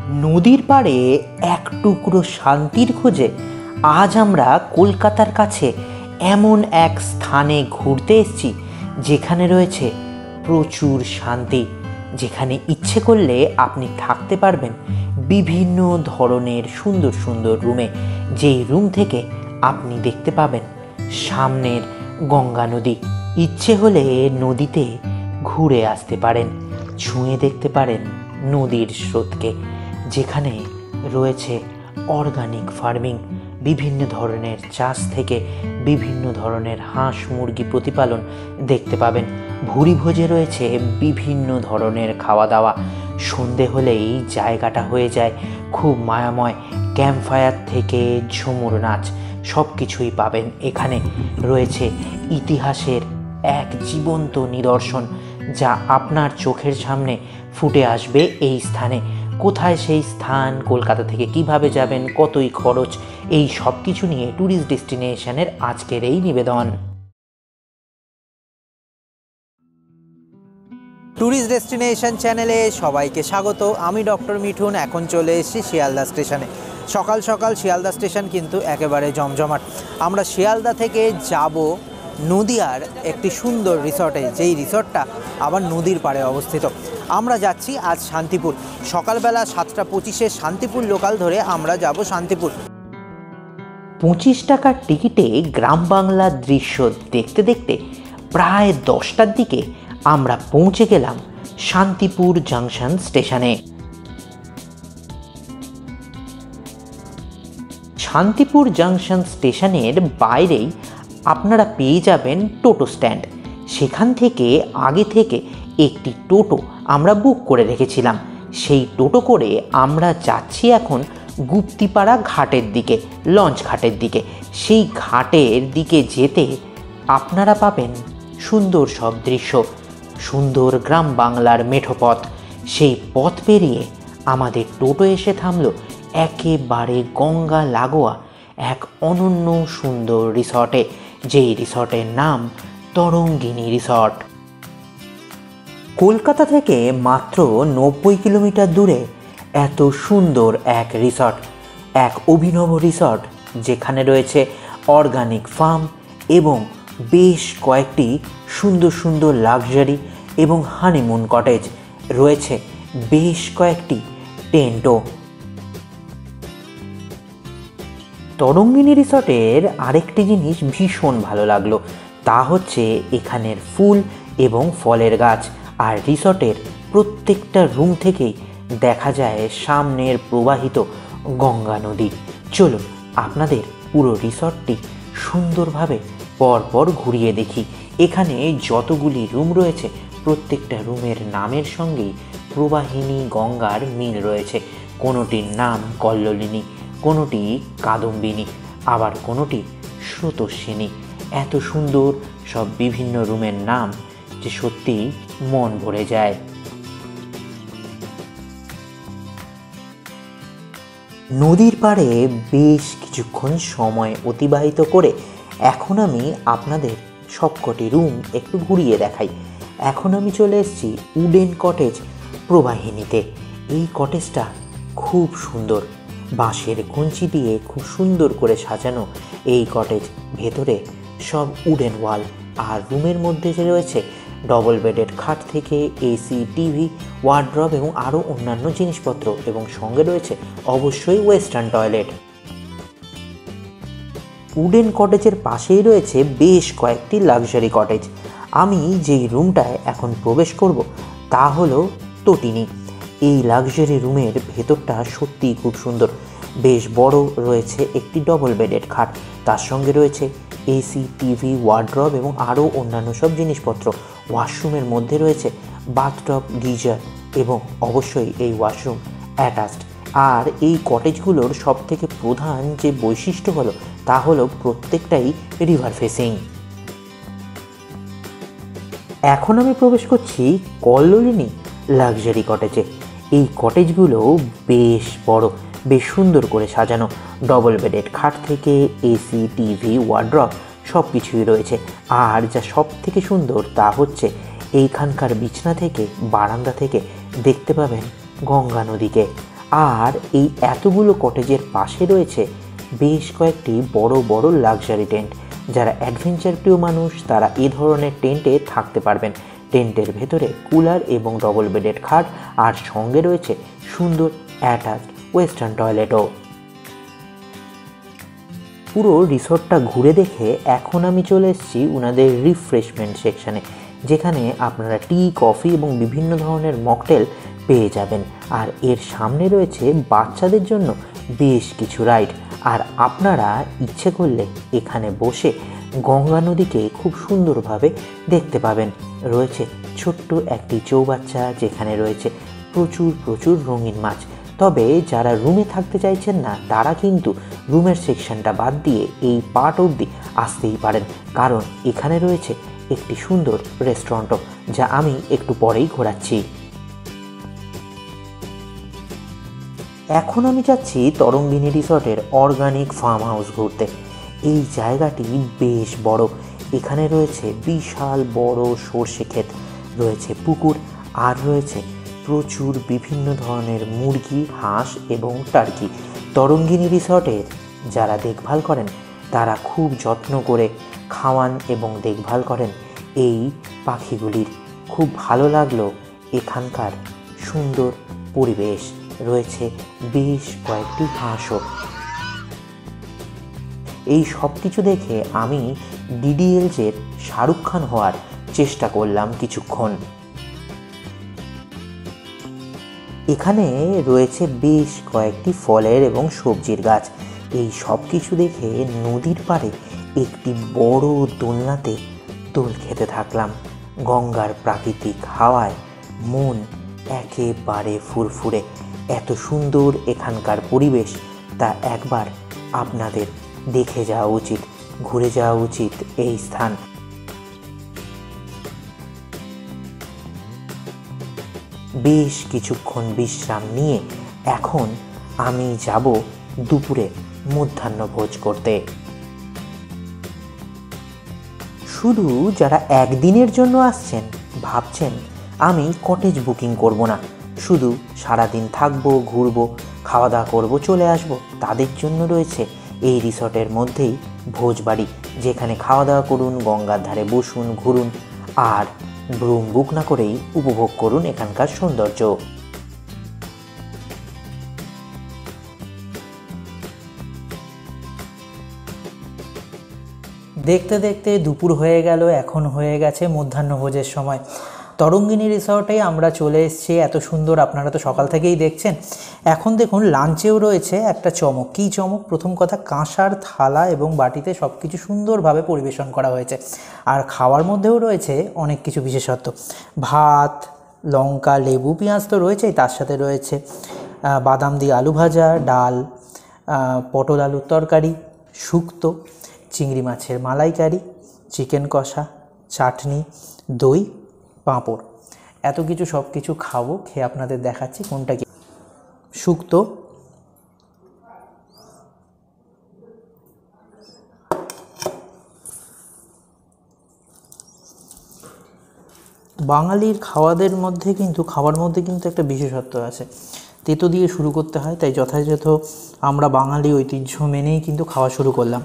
নদীর পাড়ে এক টুকরো শান্তির খোঁজে আজ আমরা কলকাতার কাছে এমন এক স্থানে ঘুরতে এসেছি যেখানে রয়েছে প্রচুর শান্তি, যেখানে ইচ্ছে করলে আপনি থাকতে পারবেন বিভিন্ন ধরনের সুন্দর সুন্দর রুমে, যেই রুম থেকে আপনি দেখতে পাবেন সামনের গঙ্গা নদী। ইচ্ছে হলে নদীতে ঘুরে আসতে পারেন, ছুঁয়ে দেখতে পারেন নদীর স্রোতকে, যেখানে রয়েছে অর্গানিক ফার্মিং, বিভিন্ন ধরনের চাষ থেকে বিভিন্ন ধরনের হাঁস মুরগি প্রতিপালন দেখতে পাবেন। ভুরি ভোজে রয়েছে বিভিন্ন ধরনের খাওয়া দাওয়া। সন্ধে হলেই জায়গাটা হয়ে যায় খুব মায়াময়। ক্যাম্পফায়ার থেকে ঝুমুর নাচ সব কিছুই পাবেন এখানে। রয়েছে ইতিহাসের এক জীবন্ত নিদর্শন, যা আপনার চোখের সামনে ফুটে আসবে এই স্থানে। কোথায় সেই স্থান, কলকাতা থেকে কিভাবে যাবেন, কতই খরচ, এই সব কিছু নিয়ে ট্যুরিস্ট ডেস্টিনেশনের আজকের এই নিবেদন। ট্যুরিস্ট ডেস্টিনেশন চ্যানেলে সবাইকে স্বাগত। আমি ডক্টর মিঠুন। এখন চলে এসেছি শিয়ালদা স্টেশনে। সকাল সকাল শিয়ালদা স্টেশন কিন্তু একেবারে জমজমাট। আমরা শিয়ালদা থেকে যাব নদিয়ার একটি সুন্দর রিসর্টে, যেই রিসর্টটা আবার নদীর পাড়ে অবস্থিত। আমরা যাচ্ছি আজ শান্তিপুর। সকালবেলা 7:25 শান্তিপুর লোকাল ধরে আমরা যাব শান্তিপুর। 25 টাকার টিকিটে গ্রাম বাংলার দৃশ্য দেখতে দেখতে প্রায় 10টার দিকে আমরা পৌঁছে গেলাম শান্তিপুর জাংশন স্টেশনে। শান্তিপুর জাংশন স্টেশনের বাইরেই আপনারা পেয়ে যাবেন টোটো স্ট্যান্ড। সেখান থেকে আগে থেকে একটি টোটো আমরা বুক করে রেখেছিলাম। সেই টোটো করে আমরা যাচ্ছি এখন গুপ্তিপাড়া ঘাটের দিকে, লঞ্চ ঘাটের দিকে। সেই ঘাটের দিকে যেতে আপনারা পাবেন সুন্দর সব দৃশ্য, সুন্দর গ্রাম বাংলার মেঠো পথ। সেই পথ পেরিয়ে আমাদের টোটো এসে থামলো একেবারে গঙ্গা লাগোয়া এক অনন্য সুন্দর রিসর্টে, যেই রিসর্টের নাম তরঙ্গিনী রিসর্ট। কলকাতা থেকে মাত্র 90 কিলোমিটার দূরে এত সুন্দর এক রিসর্ট, এক অভিনব রিসর্ট, যেখানে রয়েছে অর্গানিক ফার্ম এবং বেশ কয়েকটি সুন্দর সুন্দর লাক্সারি এবং হানিমুন কটেজ। রয়েছে বেশ কয়েকটি টেন্টও। তরঙ্গিনী রিসর্টের আরেকটি জিনিস ভীষণ ভালো লাগলো, তা হচ্ছে এখানের ফুল এবং ফলের গাছ। আর রিসর্টের প্রত্যেকটা রুম থেকেই দেখা যায় সামনের প্রবাহিত গঙ্গা নদী। চলুন আপনাদের পুরো রিসর্টটি সুন্দরভাবে পরপর ঘুরিয়ে দেখি। এখানে যতগুলি রুম রয়েছে প্রত্যেকটা রুমের নামের সঙ্গেই প্রবাহিনী গঙ্গার মিল রয়েছে। কোনোটির নাম কল্লোলিনী, কোনোটি কাদম্বিনী, আবার কোনোটি স্রোতস্বিনী। এত সুন্দর সব বিভিন্ন রুমের নাম যে সত্যিই মন ভরে যায়। নদীর পাড়ে বেশ কিছুক্ষণ সময় অতিবাহিত করে এখন আমি আপনাদের সবকটি রুম একটু ঘুরিয়ে দেখাই। এখন আমি চলে এসেছি উডেন কটেজ প্রবাহিনীতে। এই কটেজটা খুব সুন্দর, বাঁশের কঞ্চি দিয়ে খুব সুন্দর করে সাজানো এই কটেজ। ভেতরে সব উডেন ওয়াল, আর রুমের মধ্যে যে রয়েছে ডবল বেডের খাট থেকে এসি, টিভি, ওয়ার্ড্রব এবং আরও অন্যান্য জিনিসপত্র, এবং সঙ্গে রয়েছে অবশ্যই ওয়েস্টার্ন টয়লেট। উডেন কটেজের পাশেই রয়েছে বেশ কয়েকটি লাক্সারি কটেজ। আমি যেই রুমটায় এখন প্রবেশ করব তা হলো তটিনী। এই লাক্সারি রুমের ভেতরটা সত্যিই খুব সুন্দর। বেশ বড়, রয়েছে একটি ডবল বেডের খাট, তার সঙ্গে রয়েছে এসি, টিভি, ওয়ার্ড্রব এবং আরও অন্যান্য সব জিনিসপত্র। ওয়াশরুমের মধ্যে রয়েছে বাথটব, গিজার এবং অবশ্যই এই ওয়াশরুম অ্যাটাচড। আর এই কটেজগুলোর সবথেকে প্রধান যে বৈশিষ্ট্য হলো তা হলো প্রত্যেকটাই রিভার ফেসিং। এখন আমি প্রবেশ করছি কল্লোলিনী লাক্সারি কটেজে। এই কটেজগুলো বেশ বড়, বেশ সুন্দর করে সাজানো। ডবল বেডেড খাট থেকে এসি, টিভি, ওয়ার্ড্রব সব কিছুই রয়েছে। আর যা সব থেকে সুন্দর তা হচ্ছে এইখানকার বিছনা থেকে, বারান্দা থেকে দেখতে পাবেন গঙ্গা নদীকে। আর এই এতগুলো কটেজের পাশে রয়েছে বেশ কয়েকটি বড় বড় লাক্সারি টেন্ট। যারা অ্যাডভেঞ্চার প্রিয় মানুষ তারা এ ধরনের টেন্টে থাকতে পারবেন। টেন্টের ভেতরে কুলার এবং ডবল বেডেড খাট, আর সঙ্গে রয়েছে সুন্দর অ্যাটাচড ওয়েস্টার্ন টয়লেটও। পুরো রিসর্টটা ঘুরে দেখে এখন আমি চলে এসেছি ওনাদের রিফ্রেশমেন্ট সেকশানে, যেখানে আপনারা টি, কফি এবং বিভিন্ন ধরনের মকটেল পেয়ে যাবেন। আর এর সামনে রয়েছে বাচ্চাদের জন্য বেশ কিছু রাইড। আর আপনারা ইচ্ছে করলে এখানে বসে গঙ্গা নদীকে খুব সুন্দরভাবে দেখতে পাবেন। রয়েছে ছোট্ট একটি চৌবাচ্চা, যেখানে রয়েছে প্রচুর প্রচুর রঙিন মাছ। তবে যারা রুমে থাকতে চাইছেন না তারা কিন্তু রুমের সেকশনটা বাদ দিয়ে এই পার্ট অবধি আসতেই পারেন, কারণ এখানে রয়েছে একটি সুন্দর রেস্টুরেন্টও, যা আমি একটু পরেই ঘোরাচ্ছি। এখন আমি যাচ্ছি তরঙ্গিনী রিসর্টের অর্গানিক ফার্ম হাউস ঘুরতে। এই জায়গাটি বেশ বড়। এখানে রয়েছে বিশাল বড় সর্ষে ক্ষেত, রয়েছে পুকুর, আর রয়েছে প্রচুর বিভিন্ন ধরনের মুরগি, হাঁস এবং টার্কি। তরঙ্গিনী রিসর্টের যারা দেখভাল করেন তারা খুব যত্ন করে খাওয়ান এবং দেখভাল করেন এই পাখিগুলির। খুব ভালো লাগলো এখানকার সুন্দর পরিবেশ। রয়েছে বেশ কয়েকটি হাঁসও। এই সব কিছু দেখে আমি ডিডিএলজের শাহরুখ খান হওয়ার চেষ্টা করলাম কিছুক্ষণ। এখানে রয়েছে বেশ কয়েকটি ফলের এবং সবজির গাছ। এই সব কিছু দেখে নদীর পাড়ে একটি বড় দোলনাতে দোল খেতে থাকলাম। গঙ্গার প্রাকৃতিক হাওয়ায় মন একেবারে ফুরফুরে। এত সুন্দর এখানকার পরিবেশ, তা একবার আপনাদের দেখে যাওয়া উচিত, ঘুরে যাওয়া উচিত এই স্থান। বেশ কিছুক্ষণ বিশ্রাম নিয়ে এখন আমি যাব দুপুরে মধ্যাহ্নভোজ করতে। শুধু যারা একদিনের জন্য আসছেন, ভাবছেন আমি কটেজ বুকিং করব না, শুধু সারাদিন থাকবো, ঘুরবো, খাওয়া দাওয়া করবো, চলে আসব, তাদের জন্য রয়েছে এই রিসর্টের মধ্যেই ভোজবাড়ি, যেখানে খাওয়া দাওয়া করুন, গঙ্গার ধারে বসুন, ঘুরুন, আর রুম বুক না করেই উপভোগ করুন এখানকার সৌন্দর্য। দেখতে দেখতে দুপুর হয়ে গেল, এখন হয়ে গেছে মধ্যাহ্নভোজের সময়। তরঙ্গিনী রিসর্টে আমরা চলে এসেছি। এত সুন্দর, আপনারা তো সকাল থেকেই দেখছেন। এখন দেখুন লাঞ্চেও রয়েছে একটা চমক। কী চমক? প্রথম কথা, কাঁসার থালা এবং বাটিতে সব কিছু সুন্দরভাবে পরিবেশন করা হয়েছে। আর খাওয়ার মধ্যেও রয়েছে অনেক কিছু বিশেষত্ব। ভাত, লঙ্কা, লেবু, পেঁয়াজ তো রয়েছেই, তার সাথে রয়েছে বাদাম দিয়ে আলু ভাজা, ডাল, পটল আলুর তরকারি, শুক্তো, চিংড়ি মাছের মালাইকারি, চিকেন কষা, চাটনি, দই, পাঁপড়। এত কিছু সব কিছু খাবো, খেয়ে আপনাদের দেখাচ্ছি কোনটা কি। শুক্তো, বাঙালির খাওয়ার মধ্যে কিন্তু একটা বিশেষত্ব আছে। তেতো দিয়ে শুরু করতে হয়, তাই যথাযথ আমরা বাঙালি ঐতিহ্য মেনেই কিন্তু খাওয়া শুরু করলাম।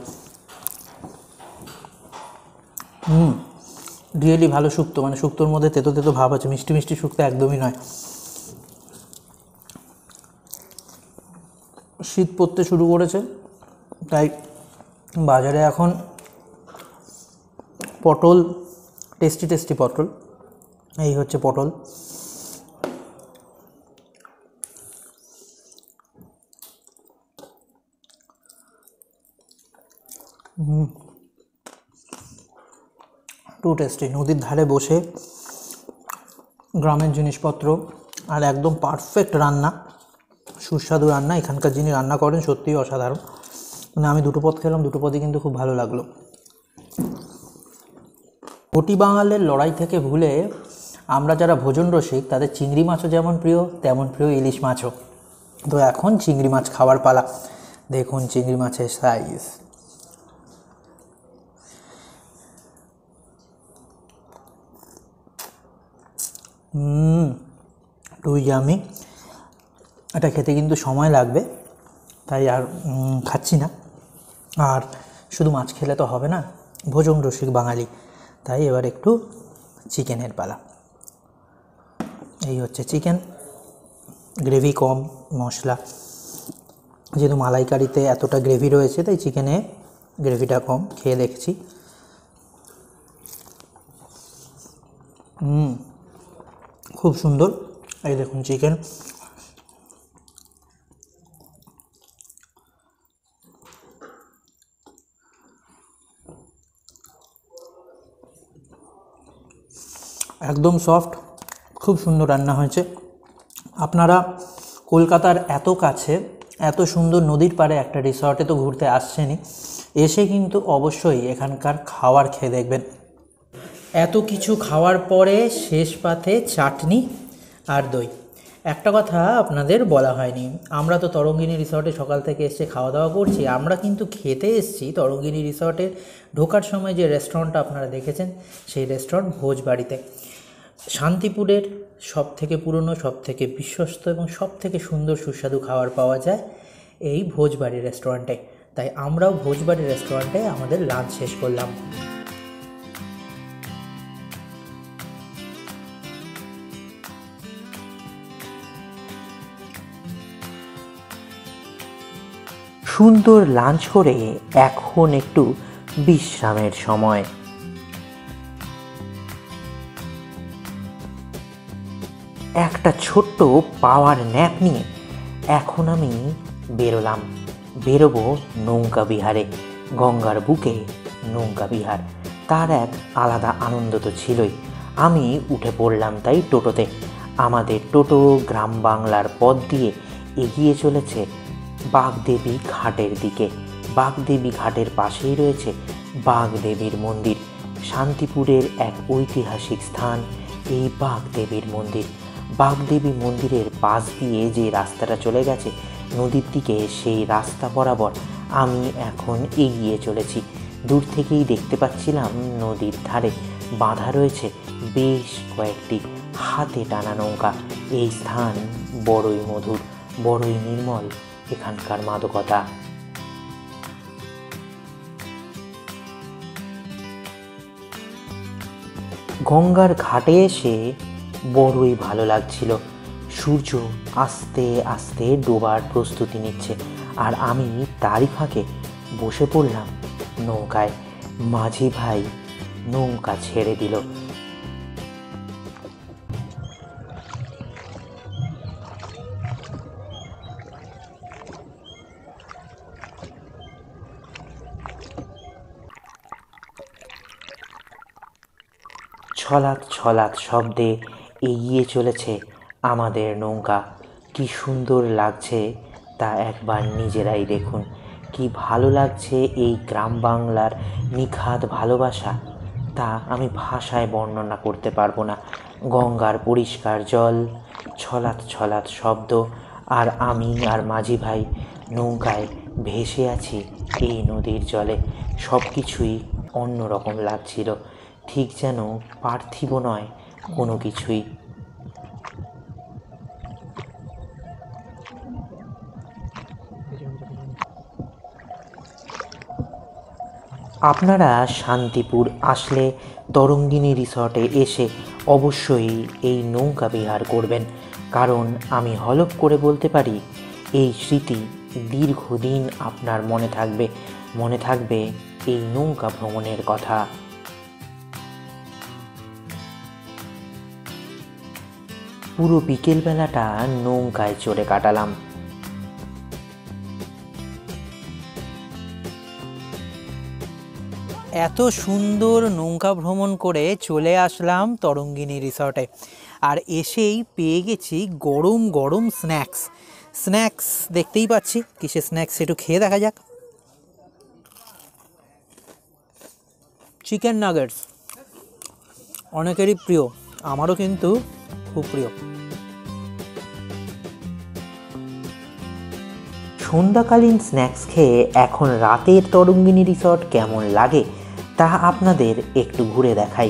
রিয়েলি ভালো শুক্তো, মানে শুক্তোর মধ্যে তেতো তেতো ভাব আছে, মিষ্টি মিষ্টি শুক্তো একদমই নয়। শীত পড়তে শুরু করেছে, তাই বাজারে এখন পটল, টেস্টি টেস্টি পটল, এই হচ্ছে পটল। Too tasty. নদীর ধারে বসে গ্রামের জিনিসপত্র আর একদম পারফেক্ট রান্না, সুস্বাদু রান্না। এখানকার যিনি রান্না করেন সত্যিই অসাধারণ। মানে আমি দুটো পদ খেলাম, দুটো পদই কিন্তু খুব ভালো লাগলো। কোটি বাঙালের লড়াই থেকে ভুলে আমরা যারা ভোজন রসিক, তাদের চিংড়ি মাছও যেমন প্রিয়, তেমন প্রিয় ইলিশ মাছও। তো এখন চিংড়ি মাছ খাওয়ার পালা। দেখুন চিংড়ি মাছের সাইজ। Two yummy. এটা খেতে কিন্তু সময় লাগবে, তাই আর খাচ্ছি না। আর শুধু মাছ খেলে তো হবে না, ভোজন রসিক বাঙালি, তাই এবার একটু চিকেনের পালা। এই হচ্ছে চিকেন, গ্রেভি কম, মশলা, যেহেতু মালাইকারিতে এতটা গ্রেভি রয়েছে তাই চিকেনে গ্রেভিটা কম। খেয়ে দেখছি, খুব সুন্দর। এই দেখুন চিকেন, একদম সফট, খুব সুন্দর রান্না হয়েছে। আপনারা কলকাতার এত কাছে এত সুন্দর নদীর পাড়ে একটা রিসর্টে তো ঘুরতে আসছেনই, এসে কিন্তু অবশ্যই এখানকার খাবার খেয়ে দেখবেন। এত কিছু খাওয়ার পরে শেষ পাতে চাটনি আর দই। একটা কথা আপনাদের বলা হয়নি, আমরা তো তরঙ্গিনী রিসর্টে সকাল থেকে এসে খাওয়া দাওয়া করছি, আমরা কিন্তু খেতে এসেছি তরঙ্গিনী রিসর্টের ঢোকার সময় যে রেস্টুরেন্টটা আপনারা দেখেছেন সেই রেস্টুরেন্ট ভোজবাড়িতে। শান্তিপুরের সবথেকে পুরনো, সবথেকে বিশ্বস্ত এবং সবথেকে সুন্দর সুস্বাদু খাবার পাওয়া যায় এই ভোজবাড়ি রেস্টুরেন্টে। তাই আমরাও ভোজবাড়ি রেস্টুরেন্টে আমাদের লাঞ্চ শেষ করলাম। সুন্দর লাঞ্চ করে এখন একটু বিশ্রামের সময়। একটা ছোট্ট পাওয়ার ন্যাপ নিয়ে এখন আমি বেরোবো নৌকা বিহারে। গঙ্গার বুকে নৌকা বিহার, তার এক আলাদা আনন্দ তো ছিলই। আমি উঠে পড়লাম তাই টোটোতে। আমাদের টোটো গ্রাম বাংলার পথ দিয়ে এগিয়ে চলেছে বাগদেবী ঘাটের দিকে। বাগদেবী ঘাটের পাশেই রয়েছে বাগদেবীর মন্দির, শান্তিপুরের এক ঐতিহাসিক স্থান এই বাগদেবীর মন্দির। বাগদেবী মন্দিরের পাশ দিয়ে যে রাস্তাটা চলে গেছে নদীর দিকে, সেই রাস্তা বরাবর আমি এখন এগিয়ে চলেছি। দূর থেকেই দেখতে পাচ্ছিলাম নদীর ধারে বাঁধা রয়েছে বেশ কয়েকটি হাতে টানা নৌকা। এই স্থান বড়ই মধুর, বড়ই নির্মল এখানকার মাদকতা। গঙ্গার ঘাটে এসে বড়ই ভালো লাগছিল। সূর্য আস্তে আস্তে ডোবার প্রস্তুতি নিচ্ছে, আর আমি তারই ফাঁকে বসে পড়লাম নৌকায়। মাঝি ভাই নৌকা ছেড়ে দিল। ছলাৎ ছলাৎ শব্দে এগিয়ে চলেছে আমাদের নৌকা। কি সুন্দর লাগছে তা একবার নিজেরাই দেখুন। কি ভালো লাগছে এই গ্রাম বাংলার নিখাদ ভালোবাসা, তা আমি ভাষায় বর্ণনা করতে পারবো না। গঙ্গার পরিষ্কার জল, ছলাৎ ছলাৎ শব্দ, আর আমি আর মাঝি ভাই নৌকায় ভেসে আছি এই নদীর জলে। সব কিছুই অন্যরকম লাগছিল, ঠিক যেন পার্থিব নয় কোনো কিছুই। আপনারা শান্তিপুর আসলে তরঙ্গিনী রিসর্টে এসে অবশ্যই এই নৌকা বিহার করবেন, কারণ আমি হলফ করে বলতে পারি এই স্মৃতি দীর্ঘদিন আপনার মনে থাকবে এই নৌকা ভ্রমণের কথা। পুরো বিকেলবেলাটা নৌকায় চড়ে কাটালাম। এত সুন্দর নৌকা ভ্রমণ করে চলে আসলাম তরঙ্গিনী রিসর্টে, আর এসেই পেয়ে গেছি গরম গরম স্ন্যাক্স দেখতেই পাচ্ছি। কিসের স্ন্যাক্স একটু খেয়ে দেখা যাক। চিকেন নাগেটস অনেকেরই প্রিয়, আমারও কিন্তু খুব প্রিয়। সন্ধ্যাকালীন স্ন্যাক্স খেয়ে এখন রাতের তরঙ্গিনী রিসর্ট কেমন লাগে তা আপনাদের একটু ঘুরে দেখাই।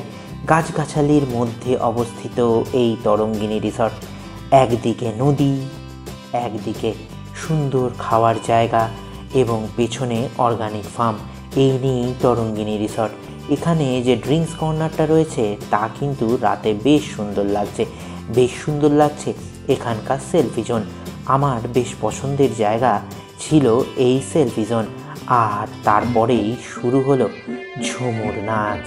গাছগাছালির মধ্যে অবস্থিত এই তরঙ্গিনী রিসর্ট, একদিকে নদী একদিকে সুন্দর খাওয়ার জায়গা এবং পেছনে অর্গানিক ফার্ম, এই নিয়েই তরঙ্গিনী রিসর্ট। এখানে যে ড্রিঙ্কস কর্নারটা রয়েছে তা কিন্তু রাতে বেশ সুন্দর লাগছে এখানকার সেলফি জোন। আমার বেশ পছন্দের জায়গা ছিল এই সেলফি জোন। আর তারপরেই শুরু হলো ঝুমুর নাচ।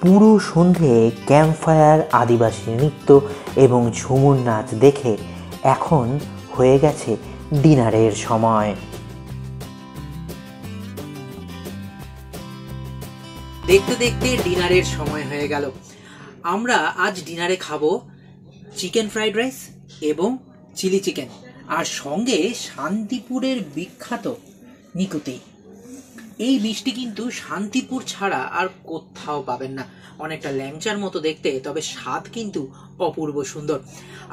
পুরো সন্ধে ক্যাম্পফায়ার, আদিবাসী নৃত্য এবং ঝুমুর নাচ দেখে এখন হয়ে গেছে ডিনারের সময়। দেখতে দেখতে ডিনারের সময় হয়ে গেল। আমরা আজ ডিনারে খাবো চিকেন ফ্রাইড রাইস এবং চিলি চিকেন, আর সঙ্গে শান্তিপুরের বিখ্যাত নিকুতি। এই মিষ্টি কিন্তু শান্তিপুর ছাড়া আর কোথাও পাবেন না। অনেকটা ল্যাংচার মতো দেখতে, তবে স্বাদ কিন্তু অপূর্ব সুন্দর।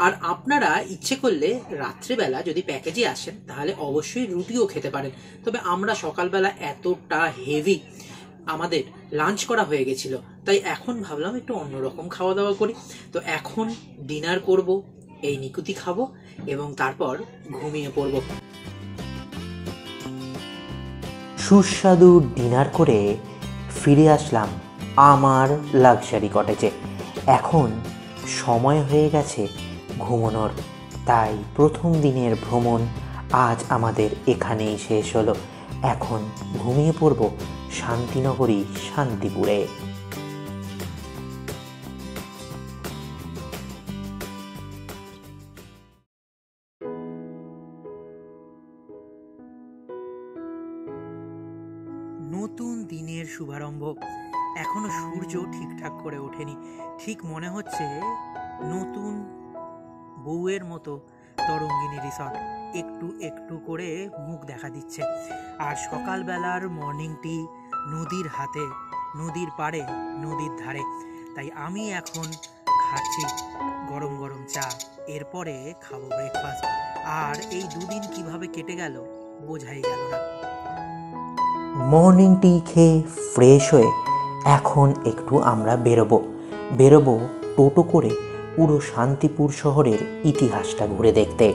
আর আপনারা ইচ্ছে করলে রাত্রেবেলা যদি প্যাকেজে আসেন তাহলে অবশ্যই রুটিও খেতে পারেন। তবে আমরা সকালবেলা এতটা হেভি আমাদের লাঞ্চ করা হয়ে গেছিল, তাই এখন ভাবলাম একটু অন্যরকম খাওয়া দাওয়া করি। তো এখন ডিনার করব, এই নিকুতি খাবো এবং তারপর ঘুমিয়ে পড়ব। সুস্বাদু ডিনার করে ফিরে আসলাম আমার লাক্সারি কটেজে। এখন সময় হয়ে গেছে ঘুমানোর, তাই প্রথম দিনের ভ্রমণ আজ আমাদের এখানেই শেষ হলো। এখন ঘুমিয়ে পড়ব শান্তিনগরী শান্তিপুরে। নতুন দিনের শুভারম্ভ। এখনো সূর্য ঠিকঠাক করে ওঠেনি, ঠিক মনে হচ্ছে নতুন বউয়ের মতো তরঙ্গিনী রিসর্ট একটু একটু করে মুখ দেখা দিচ্ছে। আর সকালবেলার মর্নিং টি নদীর হাতে, নদীর পাড়ে, নদীর ধারে। তাই আমি এখন খাচ্ছি গরম গরম চা, এরপরে খাবো ব্রেকফাস্ট। আর এই দুদিন কিভাবে কেটে গেল বোঝাই গেল না। মর্নিং টি খেয়ে ফ্রেশ হয়ে এখন একটু আমরা বেরোবো টোটো করে পুরো শান্তিপুর শহরের ইতিহাসটা ঘুরে দেখতে।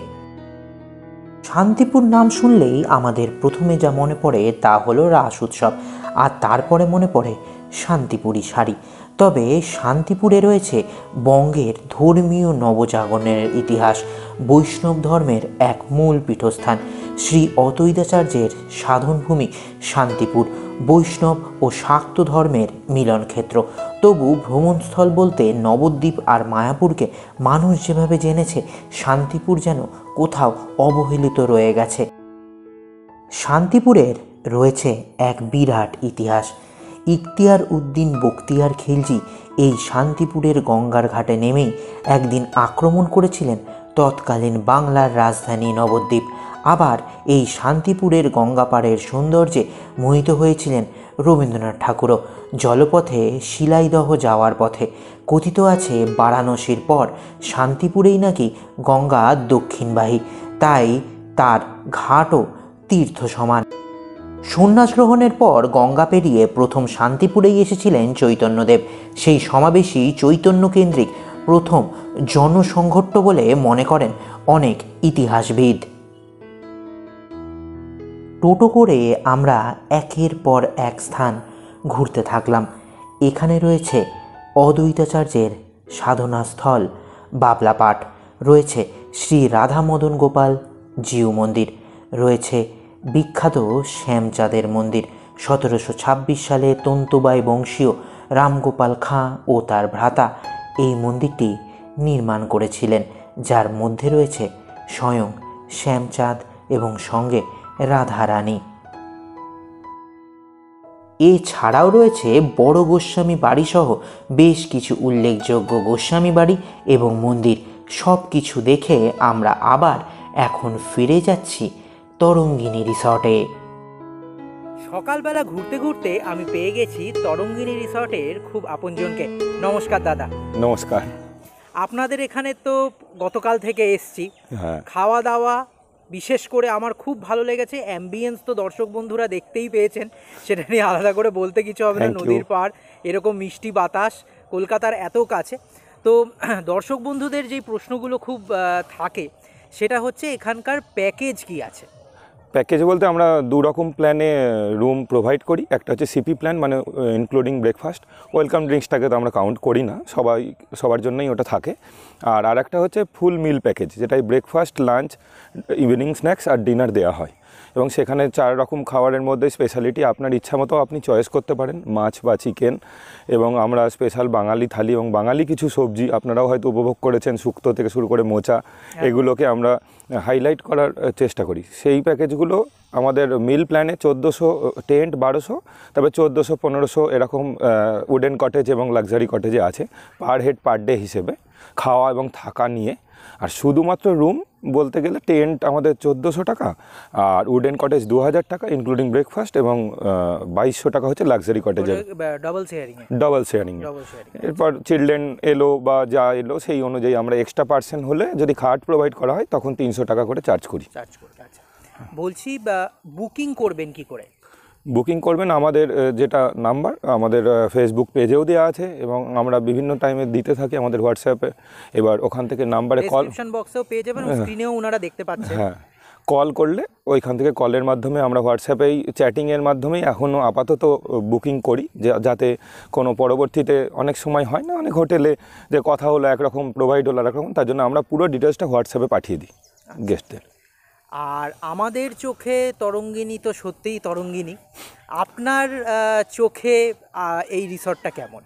শান্তিপুর নাম শুনলেই আমাদের প্রথমে যা মনে পড়ে তা হলো রাস উৎসব, আর তারপরে মনে পড়ে শান্তিপুরি শাড়ি। তবে শান্তিপুরে রয়েছে বঙ্গের ধর্মীয় নবজাগরণের ইতিহাস, বৈষ্ণব ধর্মের এক মূল পীঠস্থান, শ্রী অদ্বৈতাচার্যের সাধনভূমি শান্তিপুর, বৈষ্ণব ও শাক্ত ধর্মের মিলনক্ষেত্র। তবু ভ্রমণস্থল বলতে নবদ্বীপ আর মায়াপুরকে মানুষ যেভাবে জেনেছে, শান্তিপুর যেন কোথাও অবহেলিত রয়ে গেছে। শান্তিপুরের রয়েছে এক বিরাট ইতিহাস। ইখতিয়ার উদ্দিন বখতিয়ার খিলজি এই শান্তিপুরের গঙ্গার ঘাটে নেমেই একদিন আক্রমণ করেছিলেন তৎকালীন বাংলার রাজধানী নবদ্বীপ। আবার এই শান্তিপুরের গঙ্গাপাড়ের সৌন্দর্যে মোহিত হয়েছিলেন রবীন্দ্রনাথ ঠাকুরও। জলপথে শিলাইদহ যাওয়ার পথে কথিত আছে বারাণসীর পর শান্তিপুরেই নাকি গঙ্গা দক্ষিণবাহী, তাই তার ঘাটও তীর্থ সমান। সন্ন্যাস গ্রহণের পর গঙ্গা পেরিয়ে প্রথম শান্তিপুরেই এসেছিলেন চৈতন্যদেব। সেই সমাবেশই চৈতন্য কেন্দ্রিক প্রথম জনসংঘট্ট বলে মনে করেন অনেক ইতিহাসবিদ। টোটো করে আমরা একের পর এক স্থান ঘুরতে থাকলাম। এখানে রয়েছে অদ্বৈতাচার্যের সাধনাস্থল বাবলাপাট, রয়েছে শ্রী রাধা মদন গোপাল জিউ মন্দির, রয়েছে বিখ্যাত শ্যামচাঁদের মন্দির। 1726 সালে তন্তুবাই বংশীয় রামগোপাল খাঁ ও তার ভ্রাতা এই মন্দিরটি নির্মাণ করেছিলেন, যার মধ্যে রয়েছে স্বয়ং শ্যামচাঁদ এবং সঙ্গে রাধারানী। এছাড়াও রয়েছে বড় গোস্বামী বাড়িসহ বেশ কিছু উল্লেখযোগ্য গোস্বামী বাড়ি এবং মন্দির। সব কিছু দেখে আমরা আবার এখন ফিরে যাচ্ছি তরঙ্গিনী রিসর্টে। সকালবেলা ঘুরতে ঘুরতে আমি পেয়ে গেছি তরঙ্গিনী রিসর্টের খুব আপনজনকে। নমস্কার দাদা। নমস্কার। আপনাদের এখানে তো গতকাল থেকে এসছি। হ্যাঁ, খাওয়া দাওয়া বিশেষ করে আমার খুব ভালো লেগেছে। অ্যাম্বিয়েন্স তো দর্শক বন্ধুরা দেখতেই পেয়েছেন, সেটা নিয়ে আলাদা করে বলতে কিছু হবে না। Thank you. নদীর পাড়, এরকম মিষ্টি বাতাস, কলকাতার এত কাছে। তো দর্শক বন্ধুদের যেই প্রশ্নগুলো খুব থাকে সেটা হচ্ছে এখানকার প্যাকেজ কি আছে। প্যাকেজ বলতে আমরা দু রকম প্ল্যানে রুম প্রোভাইড করি। একটা হচ্ছে সিপি প্ল্যান, মানে ইনক্লুডিং ব্রেকফাস্ট। ওয়েলকাম ড্রিঙ্কসটাকে তো আমরা কাউন্ট করি না, সবার জন্যই ওটা থাকে। আর একটা হচ্ছে ফুল মিল প্যাকেজ, যেটাই ব্রেকফাস্ট, লাঞ্চ, ইভিনিং স্ন্যাক্স আর ডিনার দেওয়া হয়। এবং সেখানে 4 রকম খাবারের মধ্যে স্পেশালিটি আপনার ইচ্ছা মতো আপনি চয়েস করতে পারেন, মাছ বা চিকেন। এবং আমরা স্পেশাল বাঙালি থালি এবং বাঙালি কিছু সবজি আপনারাও হয়তো উপভোগ করেছেন, শুক্তো থেকে শুরু করে মোচা, এগুলোকে আমরা হাইলাইট করার চেষ্টা করি। সেই প্যাকেজগুলো আমাদের মিল প্ল্যানে 1400 টেন্ট 1200, তবে 1400 1500 এরকম উডেন কটেজ এবং লাক্সারি কটেজে আছে পার হেড পার ডে হিসেবে, খাওয়া এবং থাকা নিয়ে। আর শুধুমাত্র রুম বলতে গেলে টেন্ট আমাদের 1400 টাকা, আর উডেন কটেজ 2000 টাকা ইনক্লুডিং ব্রেকফাস্ট, এবং 2200 টাকা হচ্ছে লাক্সারি কটেজের ডাবল শেয়ারিং। এরপর চিলড্রেন এলো বা যা এলো সেই অনুযায়ী আমরা এক্সট্রা পার্সেন্ট হলে যদি খাট প্রোভাইড করা হয় তখন 300 টাকা করে চার্জ করি। আচ্ছা, বলছি বুকিং করবেন কি করে? বুকিং করবেন আমাদের যেটা নাম্বার আমাদের ফেসবুক পেজেও দেওয়া আছে, এবং আমরা বিভিন্ন টাইমে দিতে থাকি আমাদের হোয়াটসঅ্যাপে। এবার ওখান থেকে নাম্বারে ডেসক্রিপশন বক্সেও পেয়ে যাবেন, স্ক্রিনেও ওনারা দেখতে পাচ্ছেন। হ্যাঁ, কল করলে ওইখান থেকে কলের মাধ্যমে আমরা হোয়াটসঅ্যাপেই চ্যাটিংয়ের মাধ্যমেই এখনও আপাতত বুকিং করি, যাতে কোনো পরবর্তীতে অনেক সময় হয় না অনেক হোটেলে যে কথা হলো একরকম, প্রোভাইড হলো একরকম, তার জন্য আমরা পুরো ডিটেলসটা হোয়াটসঅ্যাপে পাঠিয়ে দিই গেস্টদের। আর আমাদের চোখে তরঙ্গিনী তো সত্যিই তরঙ্গিনী, আপনার চোখে এই রিসর্টটা কেমন?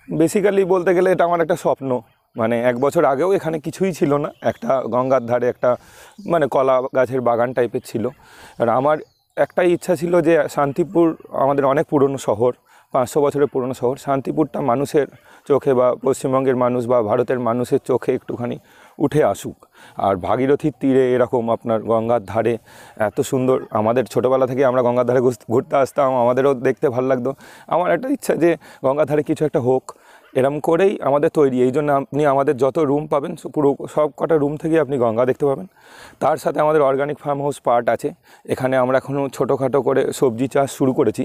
বেসিক্যালি বলতে গেলে এটা আমার একটা স্বপ্ন। মানে 1 বছর আগেও এখানে কিছুই ছিল না, একটা গঙ্গার ধারে একটা মানে কলা গাছের বাগান টাইপের ছিল। আর আমার একটাই ইচ্ছা ছিল যে শান্তিপুর আমাদের অনেক পুরনো শহর, 500 বছরের পুরনো শহর, শান্তিপুরটা মানুষের চোখে বা পশ্চিমবঙ্গের মানুষ বা ভারতের মানুষের চোখে একটুখানি উঠে আসুক। আর ভাগীরথীর তীরে এরকম আপনার গঙ্গার ধারে এত সুন্দর, আমাদের ছোটোবেলা থেকে আমরা গঙ্গার ধারে ঘুরতে আসতাম, আমাদেরও দেখতে ভালো লাগতো। আমার একটা ইচ্ছা যে গঙ্গার ধারে কিছু একটা হোক, এরম করেই আমাদের তৈরি। এই জন্য আপনি আমাদের যত রুম পাবেন পুরো সব কটা রুম থেকে আপনি গঙ্গা দেখতে পাবেন। তার সাথে আমাদের অর্গানিক ফার্ম হাউস পার্ট আছে, এখানে আমরা এখনও ছোটোখাটো করে সবজি চাষ শুরু করেছি।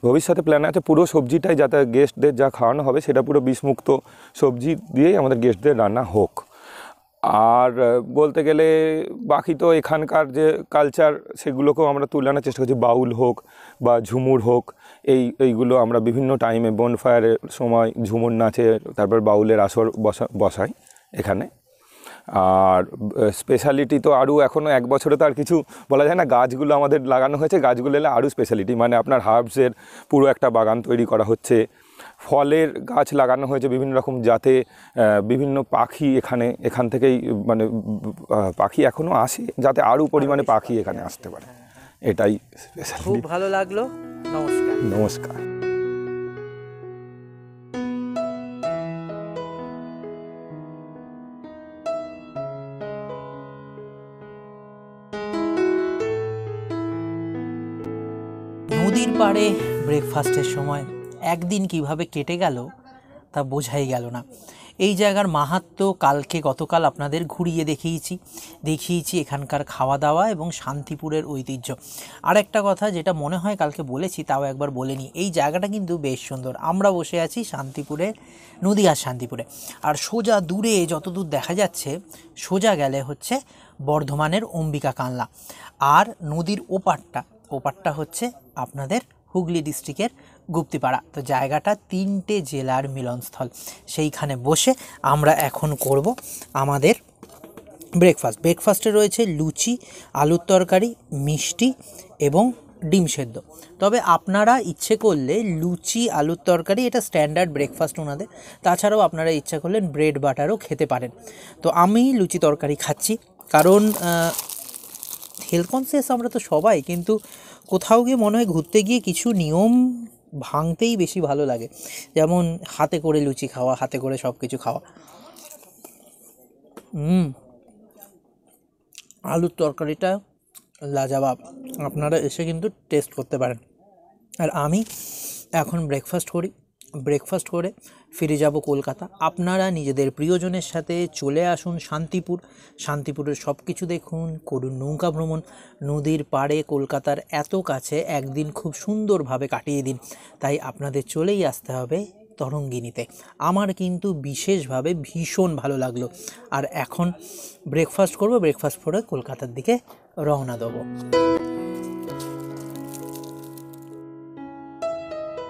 ভবিষ্যতে প্ল্যান আছে পুরো সবজিটাই যাতে গেস্টদের যা খাওয়ানো হবে সেটা পুরো বিষমুক্ত সবজি দিয়েই আমাদের গেস্টদের রান্না হোক। আর বলতে গেলে বাকি তো এখানকার যে কালচার সেগুলোকেও আমরা তুলে আনার চেষ্টা করছি, বাউল হোক বা ঝুমুর হোক, এইগুলো আমরা বিভিন্ন টাইমে বনফায়ারের সময় ঝুমুর নাচে, তারপর বাউলের আসর বসাই এখানে। আর স্পেশালিটি তো আরও এখনও 1 বছরে তো আর কিছু বলা যায় না। গাছগুলো আমাদের লাগানো হয়েছে, গাছগুলো এলে আরও স্পেশালিটি, মানে আপনার হার্বসের পুরো একটা বাগান তৈরি করা হচ্ছে। ফলের গাছ লাগানো হয়েছে বিভিন্ন রকম, যাতে বিভিন্ন পাখি এখান থেকেই মানে পাখি এখনও আসে, যাতে আরও পরিমাণে পাখি এখানে আসতে পারে। এটাই স্পেশালি। খুব ভালো লাগলো, নমস্কার। নমস্কার। নদীর পাড়ে ব্রেকফাস্টের সময় একদিন কিভাবে কেটে গেল তা বোঝাই গেল না। এই জায়গার মাহাত্ম্য গতকাল আপনাদের ঘুরিয়ে দেখিয়েছি এখানকার খাওয়া দাওয়া এবং শান্তিপুরের ঐতিহ্য। আর একটা কথা যেটা মনে হয় কালকে বলেছি তাও একবার বলে নিই, এই জায়গাটা কিন্তু বেশ সুন্দর। আমরা বসে আছি শান্তিপুরের নদীয়ার শান্তিপুরে, আর সোজা দূরে যতদূর দেখা যাচ্ছে সোজা গেলে হচ্ছে বর্ধমানের অম্বিকা কানলা, আর নদীর ওপারটা হচ্ছে আপনাদের হুগলি ডিস্ট্রিক্টের গুপ্তিপাড়া। তো জায়গাটা 3টে জেলার মিলনস্থল। সেইখানে বসে আমরা এখন করব আমাদের ব্রেকফাস্টে রয়েছে লুচি, আলুর তরকারি, মিষ্টি এবং ডিম সেদ্ধ। তবে আপনারা ইচ্ছে করলে লুচি, আলুর তরকারি, এটা স্ট্যান্ডার্ড ব্রেকফাস্ট ওনাদের, তাছাড়াও আপনারা ইচ্ছা করলে ব্রেড বাটারও খেতে পারেন। তো আমি লুচি তরকারি খাচ্ছি, কারণ হেলথ কনসিয়াস আমরা তো সবাই, কিন্তু কোথাও গিয়ে মনে হয় ঘুরতে গিয়ে কিছু নিয়ম ভাঙতেই বেশি ভালো লাগে, যেমন হাতে করে লুচি খাওয়া, হাতে করে সব কিছু খাওয়া। আলুর তরকারিটা লাজবাব, আপনারা এসে কিন্তু টেস্ট করতে পারেন। আর আমি এখন ব্রেকফাস্ট করে ফিরে যাব কলকাতা। আপনারা নিজেদের প্রিয়জনের সাথে চলে আসুন শান্তিপুরের সব কিছু দেখুন, করুন নৌকা ভ্রমণ, নদীর পাড়ে কলকাতার এত কাছে একদিন খুব সুন্দরভাবে কাটিয়ে দিন। তাই আপনাদের চলেই আসতে হবে তরঙ্গিনীতে। আমার কিন্তু বিশেষভাবে ভীষণ ভালো লাগলো। আর এখন ব্রেকফাস্ট করে কলকাতার দিকে রওনা দেবো।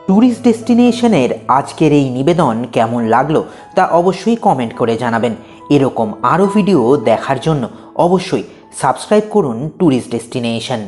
ট্যুরিস্ট ডেস্টিনেশনের আজকের এই নিবেদন কেমন লাগলো তা অবশ্যই কমেন্ট করে জানাবেন। এরকম আরও ভিডিও দেখার জন্য অবশ্যই সাবস্ক্রাইব করুন ট্যুরিস্ট ডেস্টিনেশন।